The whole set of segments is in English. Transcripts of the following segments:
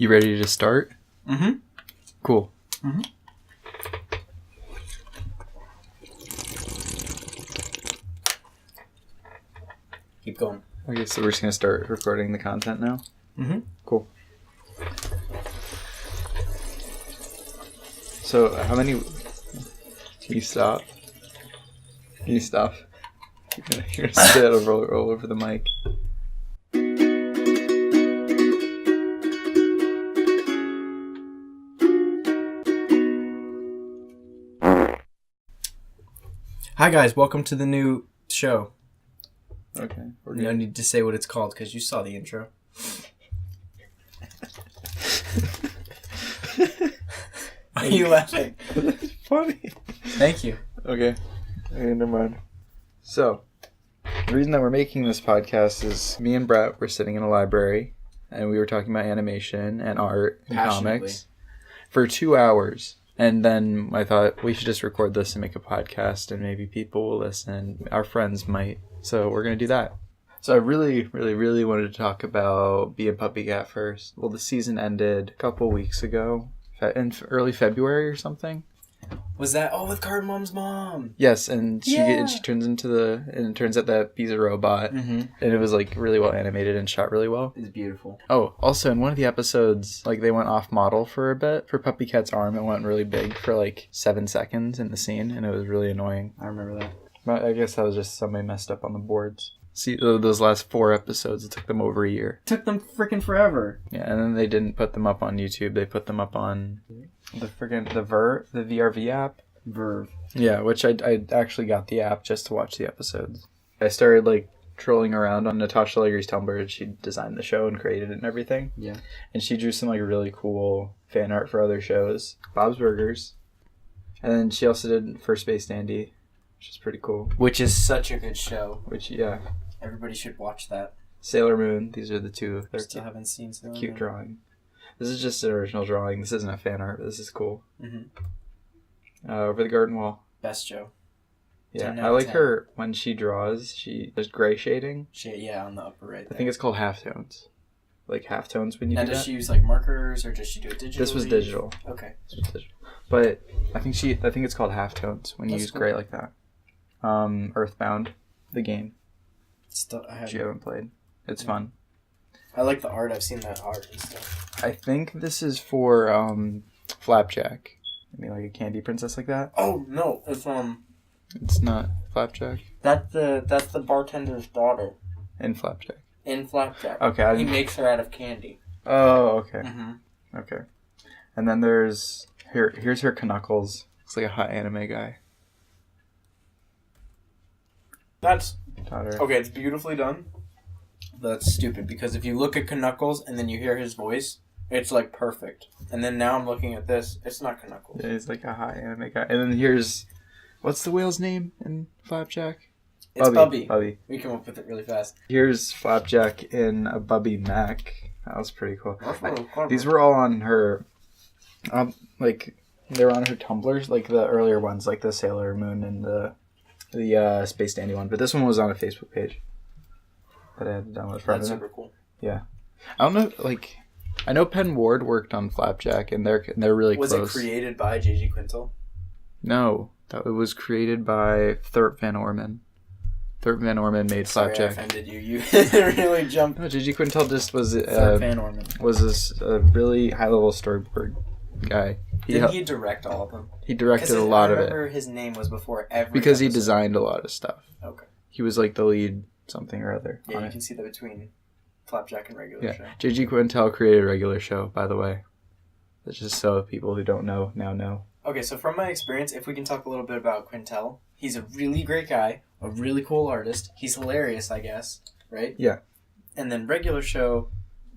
You ready to start? Mm-hmm. Cool. Mm-hmm. Keep going. Okay, so we're just going to start recording the content now? Mm-hmm. Cool. So, how many... Can you stop? Can you stop? You're going to spit all over the mic. Hi guys, welcome to the new show. Okay. We're You don't good. need to say what it's called because you saw the intro. Why are you laughing? That's funny. Thank you. Okay, never mind. So, the reason that we're making this podcast is me and Brett were sitting in a library and we were talking about animation and art and comics for 2 hours. And then I thought we should just record this and make a podcast and maybe people will listen. Our friends might. So we're going to do that. So I really wanted to talk about Be a Puppy Cat first. Well, the season ended a couple weeks ago, in early February or something. Was that with Card Mom's mom? Yes, and she Yeah. turns into and it turns out that Bee's a robot, Mm-hmm. and it was like really well animated and shot really well. It's beautiful. Oh, also in one of the episodes, like they went off model for a bit for Puppy Cat's arm. It went really big for like 7 seconds in the scene, and it was really annoying. I remember that. But I guess that was just somebody messed up on the boards. See, those last 4 episodes, it took them over a year. Took them freaking forever. Yeah, and then they didn't put them up on YouTube. They put them up on the VRV app. Verve. Yeah, which I actually got the app just to watch the episodes. I started like trolling around on Natasha Allegri's Tumblr. She designed the show and created it and everything. Yeah. And she drew some like really cool fan art for other shows. Bob's Burgers. And then she also did First Base Dandy, which is pretty cool. Which is such a good show. Which, yeah. Everybody should watch that. Sailor Moon. These are the two. They're Still haven't seen Sailor cute Moon. drawing. This is just an original drawing. This isn't a fan art, but this is cool. Mm-hmm. Over the garden wall. Best show. Yeah, 10 I out of like 10. her when she draws. There's gray shading. Yeah, on the upper right I there. think it's called halftones. Like halftones when you Now, do does that. she use like markers or does she do it digitally? This was digital. Okay. But I think it's called halftones when you That's use cool. gray like that. Earthbound, the game. Which you haven't played. It's fun. I like the art. I've seen that art and stuff. I think this is for Flapjack. I mean, like a candy princess like that. Oh no, it's It's not Flapjack. that's the bartender's daughter In Flapjack. in Flapjack. Okay. He makes her out of candy. Oh, okay. Mm-hmm. Okay. And then here's her Knuckles. Looks like a hot anime guy. That's Taught her. okay. It's beautifully done. That's stupid because if you look at Knuckles and then you hear his voice, it's like perfect. And then now I'm looking at this. It's not Knuckles. Yeah, he's like a hot anime guy. And then here's... What's the whale's name in Flapjack? It's Bubby. Bubby. We came up with it really fast. Here's Flapjack in a Bubby Mac. That was pretty cool. That's really clever. These were all on her... they were on her Tumblrs, like the earlier ones, like the Sailor Moon and the Space Dandy one. But this one was on a Facebook page that I had done with That's super cool. Yeah. I don't know, like... I know Penn Ward worked on Flapjack, and they're really Was close. it created by J.G. Quintel? No, it was created by Thurp Van Orman. Thurp Van Orman made Sorry, I Flapjack. offended you. You really jumped. No, J.G. Quintel just was Van Orman. was this really high level storyboard guy. Didn't he direct all of them? He directed a lot of I it remember his name was before every because he episode. designed a lot of stuff. Okay. He was like the lead something or other. Yeah, on you it. can see that between Flapjack and regular Yeah, show. J.G. Quintel created a regular show, by the way. That's just so people who don't know now know. Okay, so from my experience, if we can talk a little bit about Quintel, he's a really great guy, a really cool artist. He's hilarious, I guess, right? Yeah. And then regular show,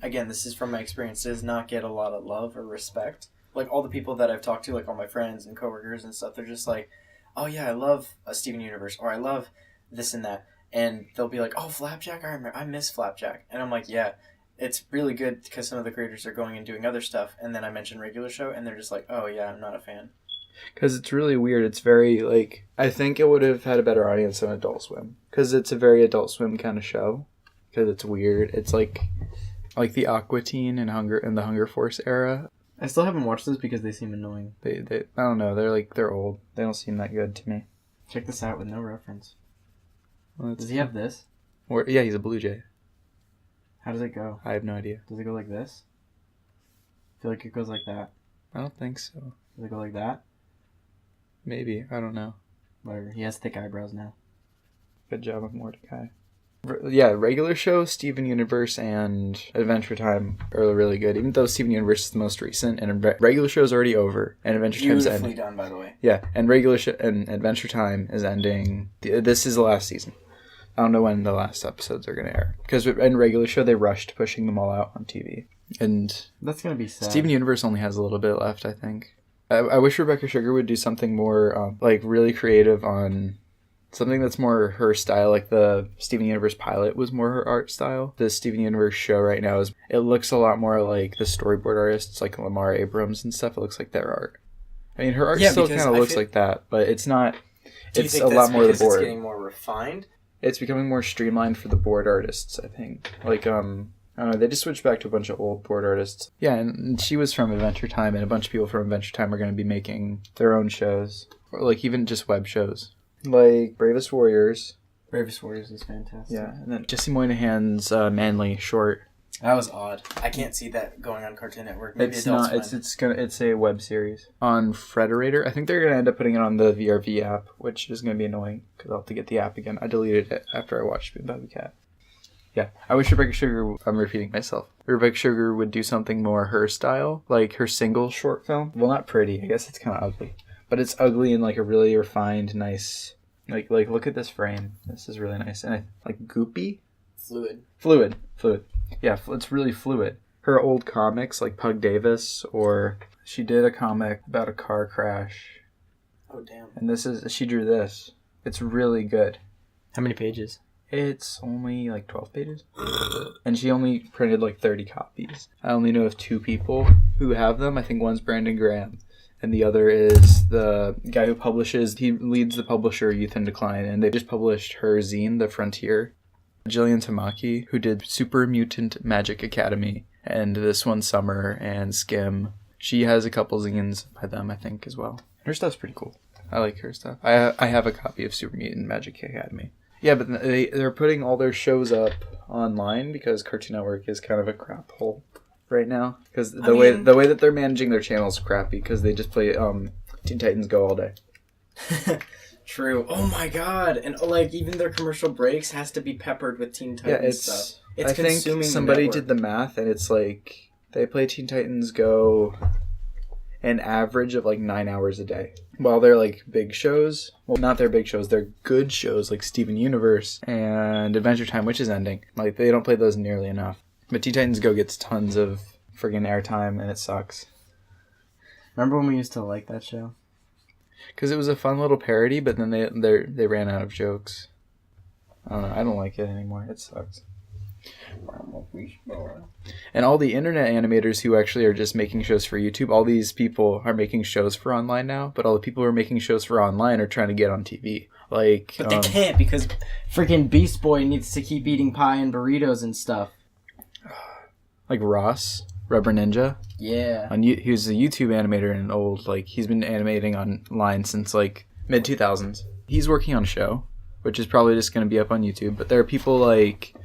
again, this is from my experience, does not get a lot of love or respect. Like all the people that I've talked to, like all my friends and coworkers and stuff, they're just like, oh yeah, I love Steven Universe, or I love this and that. And they'll be like, oh, Flapjack, I miss Flapjack. And I'm like, yeah, it's really good because some of the creators are going and doing other stuff. And then I mentioned regular show, and they're just like, oh yeah, I'm not a fan. Because it's really weird. It's very, like... I think it would have had a better audience than Adult Swim. Because it's a very Adult Swim kind of show. Because it's weird. It's like... Like the Aqua Teen and the Hunger Force era. I still haven't watched those because they seem annoying. They I don't know. They're old. They don't seem that good to me. Check this out with no reference. Well, does he have this? Or yeah, he's a Blue Jay. How does it go? I have no idea. Does it go like this? I feel like it goes like that. I don't think so. Does it go like that? Maybe. I don't know. Whatever. He has thick eyebrows now. Good job of Mordecai. Yeah, regular show, Steven Universe, and Adventure Time are really good. Even though Steven Universe is the most recent, and regular show is already over, and Adventure Time's ending. Beautifully done, by the way. Yeah, and and Adventure Time is ending. This is the last season. I don't know when the last episodes are going to air. Because in regular show, they rushed pushing them all out on TV. And that's going to be sad. Steven Universe only has a little bit left, I think. I wish Rebecca Sugar would do something more, really creative on something that's more her style. Like the Steven Universe pilot was more her art style. The Steven Universe show right now it looks a lot more like the storyboard artists, like Lamar Abrams and stuff. It looks like their art. I mean, her art still kind of looks like that, but it's not. It's a lot more the board. It's getting more refined? It's becoming more streamlined for the board artists, I think. Like, I don't know, they just switched back to a bunch of old board artists. Yeah, and she was from Adventure Time, and a bunch of people from Adventure Time are going to be making their own shows. Or, like, even just web shows. Like, Bravest Warriors. Bravest Warriors is fantastic. Yeah, and then Jesse Moynihan's Manly short. That was odd. I can't see that going on Cartoon Network. Maybe it's not. It's a web series on Frederator. I think they're gonna end up putting it on the VRV app, which is gonna be annoying because I'll have to get the app again. I deleted it after I watched Boom Bobby Cat. Yeah, I wish Rebecca Sugar. I'm repeating myself. Rebecca Sugar would do something more her style, like her single short film. Well, not pretty. I guess it's kind of ugly, but it's ugly in like a really refined, nice. Like look at this frame. This is really nice and like goopy. Fluid. Yeah, it's really fluid. Her old comics, like Pug Davis, or she did a comic about a car crash. Oh, damn. And she drew this. It's really good. How many pages? It's only like 12 pages. And she only printed like 30 copies. I only know of 2 people who have them. I think one's Brandon Graham. And the other is the guy who he leads the publisher Youth in Decline. And they just published her zine, The Frontier. Jillian Tamaki, who did Super Mutant Magic Academy and This One Summer and Skim. She has a couple zines by them, I think, as well. Her stuff's pretty cool. I like her stuff. I have a copy of Super Mutant Magic Academy. Yeah, but they're putting all their shows up online because Cartoon Network is kind of a crap hole right now. Because the way that they're managing their channel is crappy because they just play Teen Titans Go all day. True. Oh my god! And like even their commercial breaks has to be peppered with Teen Titans stuff. I think somebody did the math, and it's like they play Teen Titans Go an average of like 9 hours a day. While they're like big shows, well, not their big shows, they're good shows like Steven Universe and Adventure Time, which is ending. Like they don't play those nearly enough. But Teen Titans Go gets tons of friggin' airtime, and it sucks. Remember when we used to like that show? Because it was a fun little parody, but then they ran out of jokes. I don't know. I don't like it anymore. It sucks. And all the internet animators who actually are just making shows for YouTube, all these people are making shows for online now, but all the people who are making shows for online are trying to get on TV. Like, but they can't because freaking Beast Boy needs to keep eating pie and burritos and stuff. Like Ross, Rubber Ninja. Yeah. He was a YouTube animator and old, like, he's been animating online since, like, mid-2000s. He's working on a show, which is probably just going to be up on YouTube, but there are people like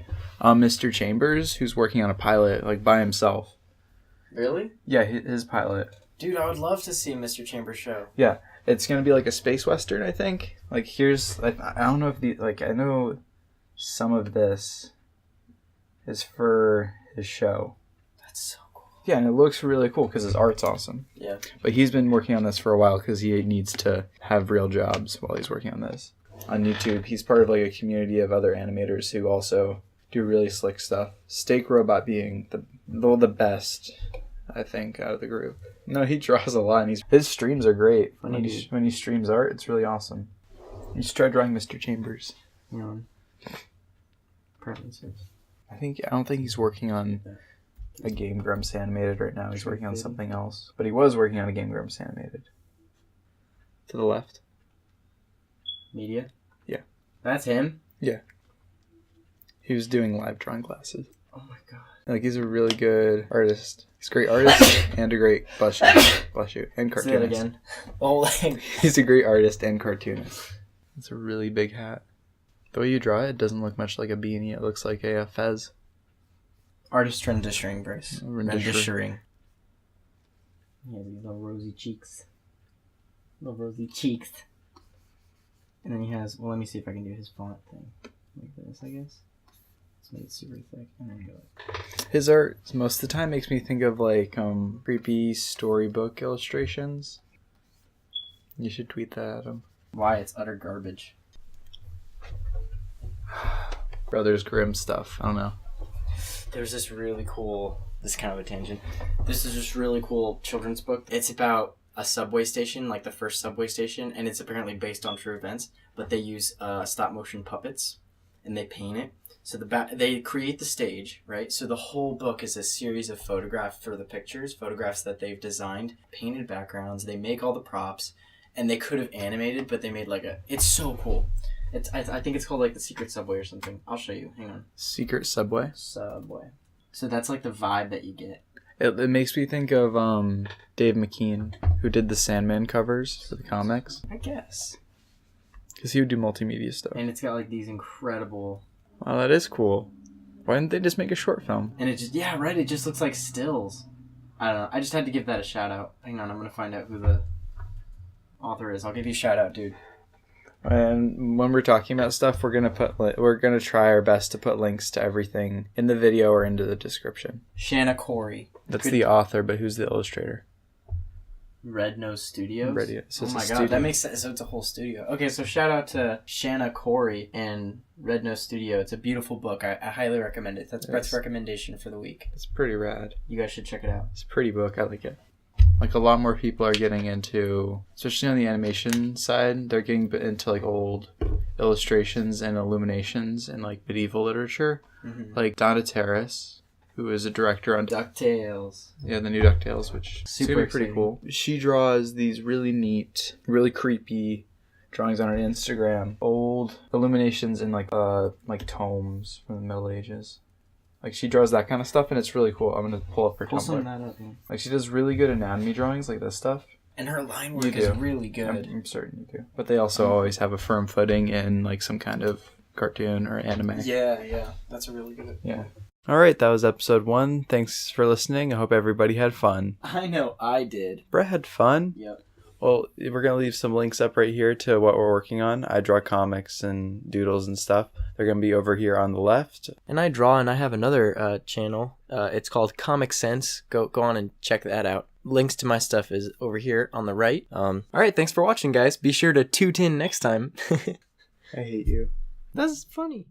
Mr. Chambers, who's working on a pilot, like, by himself. Really? Yeah, his pilot. Dude, I would love to see Mr. Chambers' show. Yeah, it's going to be like a space western, I think. Like, I don't know if I know some of this is for his show. That's so cool. Yeah, and it looks really cool because his art's awesome. Yeah. But he's been working on this for a while because he needs to have real jobs while he's working on this. On YouTube, he's part of like a community of other animators who also do really slick stuff. Stejkrobot being the best, I think, out of the group. No, he draws a lot, and his streams are great. When he streams art, it's really awesome. You should try drawing Mr. Chambers. Yeah. Preferences. I don't think he's working on a Game Grumps animated right now. He's working on something else. But he was working on a Game Grumps animated. To the left. Media? Yeah. That's him? Yeah. He was doing live drawing classes. Oh my god. Like, he's a really good artist. He's a great artist and a great bless you, and cartoonist. Say that again. Oh, He's a great artist and cartoonist. It's a really big hat. The way you draw it doesn't look much like a beanie. It looks like a fez. Artist rendering, Bryce. Rendering. Yeah, these little rosy cheeks. Little rosy cheeks. And then he has, well, let me see if I can do his font thing. Like this, I guess. Let's make it super thick. And then go like... His art, most of the time, makes me think of, like, creepy storybook illustrations. You should tweet that at him. Why? It's utter garbage. Brothers Grimm stuff. I don't know. There's this really cool... This is kind of a tangent. This is just really cool children's book. It's about a subway station, like the first subway station, and it's apparently based on true events, but they use stop-motion puppets, and they paint it. So they create the stage, right? So the whole book is a series of photographs for the pictures, photographs that they've designed, painted backgrounds, they make all the props, and they could have animated, but they made like a... It's so cool. I think it's called like the Secret Subway or something. I'll show you. Hang on. Secret Subway? Subway. So that's like the vibe that you get. It makes me think of Dave McKean, who did the Sandman covers for the comics. I guess. Because he would do multimedia stuff. And it's got like these incredible... Wow, that is cool. Why didn't they just make a short film? And it just... Yeah, right. It just looks like stills. I don't know. I just had to give that a shout out. Hang on. I'm going to find out who the author is. I'll give you a shout out, dude. And when we're talking about stuff, we're gonna try our best to put links to everything in the video or into the description. Shanna Corey. That's the author, but who's the illustrator? Red Nose Studios. So oh my god, that makes sense. So it's a whole studio. Okay, so shout out to Shanna Corey and Red Nose Studio. It's a beautiful book. I highly recommend it. That's Brett's recommendation for the week. It's pretty rad. You guys should check it out. It's a pretty book. I like it. Like, a lot more people are getting into, especially on the animation side, they're getting into, like, old illustrations and illuminations in, like, medieval literature. Mm-hmm. Like, Terrace, who is a director on DuckTales. Yeah, the new DuckTales, which is going to be pretty cool. She draws these really neat, really creepy drawings on her Instagram. Old illuminations in, like tomes from the Middle Ages. Like, she draws that kind of stuff, and it's really cool. I'm going to pull up her Tumblr. Some of that up, yeah. Like, she does really good anatomy drawings, like this stuff. And her line work is really good. I'm certain you do. But they also always have a firm footing in, like, some kind of cartoon or anime. Yeah. That's a really good... Yeah. All right, that was episode 1. Thanks for listening. I hope everybody had fun. I know I did. Brett had fun? Yep. Well, we're going to leave some links up right here to what we're working on. I draw comics and doodles and stuff. They're going to be over here on the left. And I draw, and I have another channel. It's called Comic Sense. Go on and check that out. Links to my stuff is over here on the right. All right, thanks for watching, guys. Be sure to toot in next time. I hate you. That's funny.